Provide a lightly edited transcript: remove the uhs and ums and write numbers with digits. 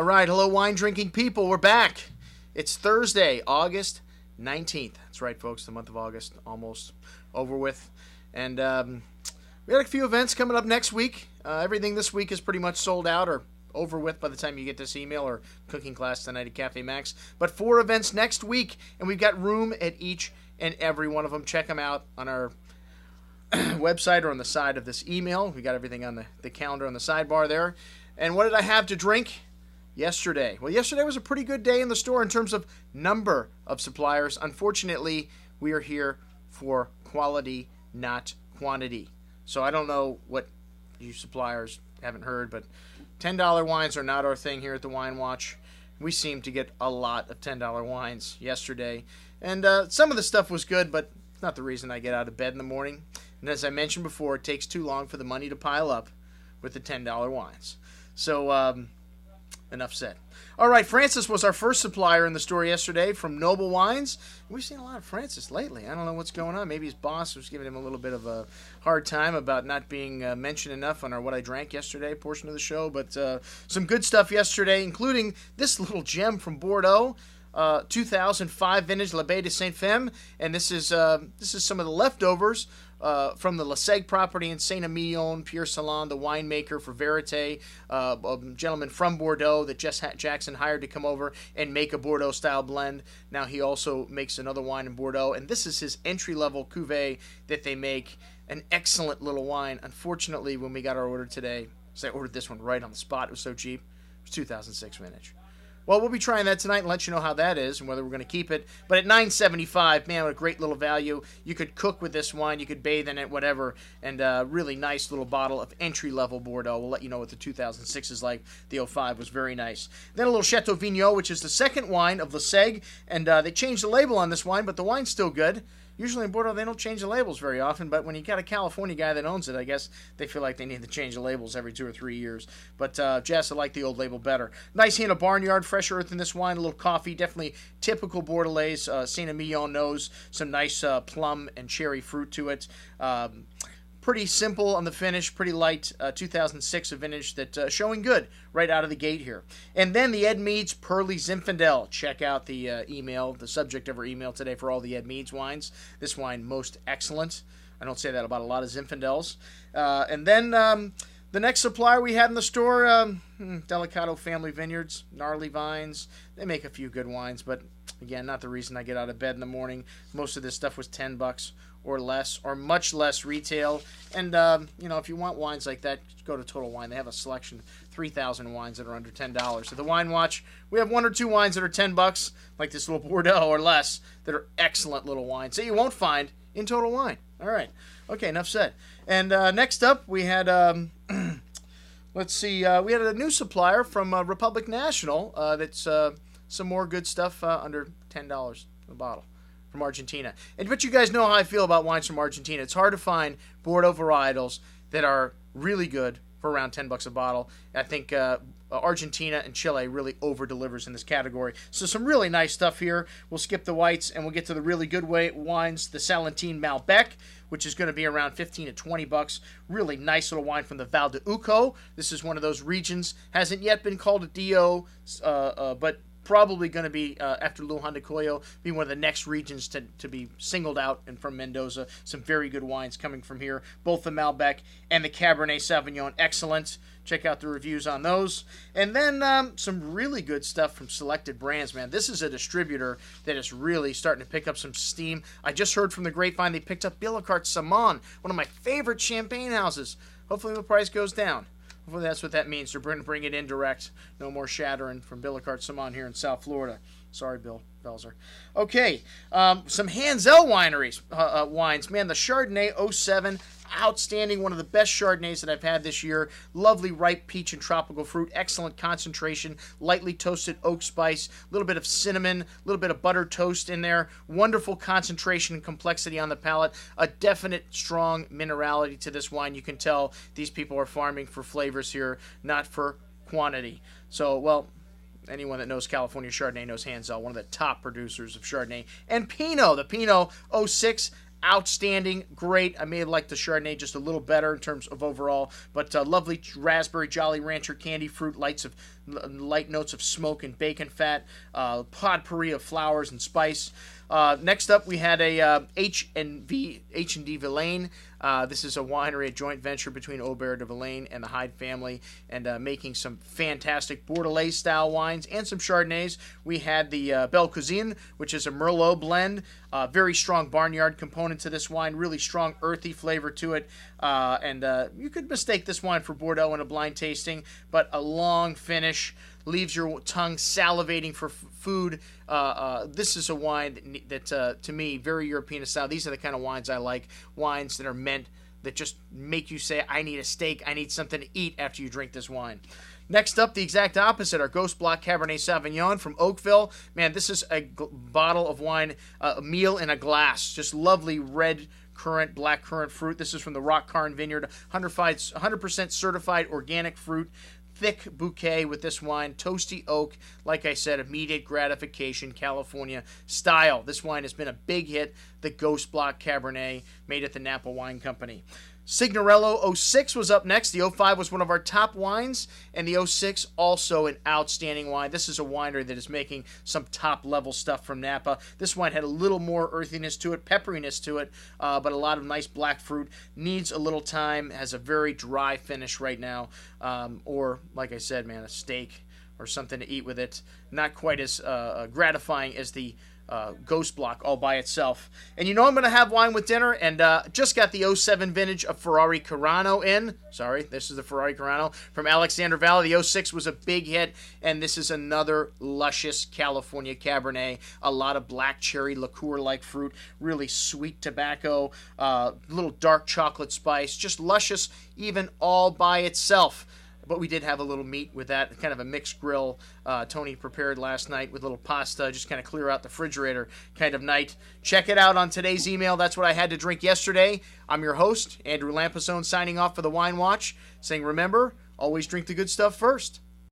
right, hello wine drinking people, we're back. It's Thursday, August 19th. That's right, folks, the month of August almost over with. And we got a few events coming up next week. Everything this week is pretty much sold out or over with by the time you get this email, or cooking class tonight at Cafe Max. But 4 events next week, and we've got room at each and every one of them. Check them out on our website or on the side of this email. We got everything on the calendar on the sidebar there. And what did I have to drink yesterday? Well, yesterday was a pretty good day in the store in terms of number of suppliers. Unfortunately, we are here for quality, not quantity. So I don't know what you suppliers haven't heard, but $10 wines are not our thing here at the Wine Watch. We seem to get a lot of $10 wines yesterday. And some of the stuff was good, but it's not the reason I get out of bed in the morning. And as I mentioned before, it takes too long for the money to pile up with the $10 wines. So, enough said. All right, Francis was our first supplier in the store yesterday from Nobel Wines. We've seen a lot of Francis lately. I don't know what's going on. Maybe his boss was giving him a little bit of a hard time about not being mentioned enough on our What I Drank Yesterday portion of the show. But some good stuff yesterday, including this little gem from Bordeaux. 2005 vintage L'Abbaye de Saint-Femme, and this is some of the leftovers from the Leseg property in Saint-Emilion. Pierre Salon, the winemaker for Verite, a gentleman from Bordeaux that Jess Jackson hired to come over and make a Bordeaux-style blend. Now he also makes another wine in Bordeaux, and this is his entry-level cuvee that they make. An excellent little wine. Unfortunately, when we got our order today, so I ordered this one right on the spot. It was so cheap. It was 2006 vintage. Well, we'll be trying that tonight and let you know how that is and whether we're going to keep it. But at $9.75, man, what a great little value. You could cook with this wine. You could bathe in it, whatever. And a really nice little bottle of entry-level Bordeaux. We'll let you know what the 2006 is like. The 05 was very nice. Then a little Chateau Vigneault, which is the second wine of Leseg. And they changed the label on this wine, but the wine's still good. Usually in Bordeaux, they don't change the labels very often, but when you got a California guy that owns it, I guess they feel like they need to change the labels every 2 or 3 years. But Jess, I like the old label better. Nice hint of barnyard, fresh earth in this wine, a little coffee, definitely typical Bordelais. Saint-Emilion knows some nice plum and cherry fruit to it. Pretty simple on the finish, pretty light, 2006 a vintage that showing good right out of the gate here. And then the Ed Mead's Pearly Zinfandel. Check out the email, the subject of our email today for all the Ed Mead's wines. This wine, most excellent. I don't say that about a lot of Zinfandels. And then the next supplier we had in the store, Delicato Family Vineyards, Gnarly Vines. They make a few good wines, but again, not the reason I get out of bed in the morning. Most of this stuff was $10 or less, or much less retail. And, if you want wines like that, just go to Total Wine. They have a selection of 3,000 wines that are under $10. So the Wine Watch, we have 1 or 2 wines that are $10, like this little Bordeaux or less, that are excellent little wines that you won't find in Total Wine. All right. Okay, enough said. And next up, we had, let's see, we had a new supplier from Republic National that's some more good stuff under $10 a bottle. From Argentina. But you guys know how I feel about wines from Argentina. It's hard to find Bordeaux varietals that are really good for around $10 a bottle. I think Argentina and Chile really over-delivers in this category. So some really nice stuff here. We'll skip the whites and we'll get to the really good wines. The Salentine Malbec, which is going to be around $15 to $20. Really nice little wine from the Val de Uco. This is one of those regions. Hasn't yet been called a DO, but probably going to be, after Luján de Cuyo, be one of the next regions to be singled out, and from Mendoza. Some very good wines coming from here. Both the Malbec and the Cabernet Sauvignon, excellent. Check out the reviews on those. And then some really good stuff from Selected Brands, man. This is a distributor that is really starting to pick up some steam. I just heard from the grapevine they picked up Billicart Saman, one of my favorite champagne houses. Hopefully the price goes down. Hopefully that's what that means. They're going to bring it in direct. No more shattering from Billicart Saman here in South Florida. Sorry, Bill Belzer. Okay, some Hanzell wineries, wines. Man, the Chardonnay 07, outstanding. One of the best Chardonnays that I've had this year. Lovely ripe peach and tropical fruit. Excellent concentration. Lightly toasted oak spice. A little bit of cinnamon. A little bit of butter toast in there. Wonderful concentration and complexity on the palate. A definite strong minerality to this wine. You can tell these people are farming for flavors here, not for quantity. So, well, anyone that knows California Chardonnay knows Hanzell, one of the top producers of Chardonnay. And Pinot, the Pinot 06, outstanding, great. I may have liked the Chardonnay just a little better in terms of overall, but lovely raspberry Jolly Rancher candy fruit, light notes of smoke and bacon fat, potpourri of flowers and spice. Next up, we had a H&D Villain. This is a winery, a joint venture between Aubert de Villain and the Hyde family, and making some fantastic Bordelais-style wines and some Chardonnays. We had the Belle Cousine, which is a Merlot blend. Very strong barnyard component to this wine, really strong earthy flavor to it. And you could mistake this wine for Bordeaux in a blind tasting, but a long finish leaves your tongue salivating for food. This is a wine that to me, very European style. These are the kind of wines I like, wines that are meant that just make you say, I need a steak, I need something to eat after you drink this wine. Next up, the exact opposite, our GhostBlock Cabernet Sauvignon from Oakville. Man, this is a bottle of wine, a meal in a glass. Just lovely red currant, black currant fruit. This is from the Rock Carn Vineyard, 100% certified organic fruit. Thick bouquet with this wine, toasty oak, like I said, immediate gratification, California style. This wine has been a big hit, the GhostBlock Cabernet, made at the Napa Wine Company. Signorello 06 was up next. The 05 was one of our top wines, and the 06 also an outstanding wine. This is a winery that is making some top-level stuff from Napa. This wine had a little more earthiness to it, pepperiness to it, but a lot of nice black fruit. Needs a little time, has a very dry finish right now, or, like I said, man, a steak or something to eat with it. Not quite as gratifying as the GhostBlock all by itself. And you know I'm going to have wine with dinner, and just got the 07 vintage of Ferrari Carano in. Sorry, this is the Ferrari Carano from Alexander Valley. The 06 was a big hit, and this is another luscious California Cabernet. A lot of black cherry liqueur-like fruit, really sweet tobacco, little dark chocolate spice, just luscious even all by itself. But we did have a little meat with that, kind of a mixed grill Tony prepared last night with a little pasta, just kind of clear out the refrigerator kind of night. Check it out on today's email. That's what I had to drink yesterday. I'm your host, Andrew Lampasone, signing off for the Wine Watch, saying remember, always drink the good stuff first.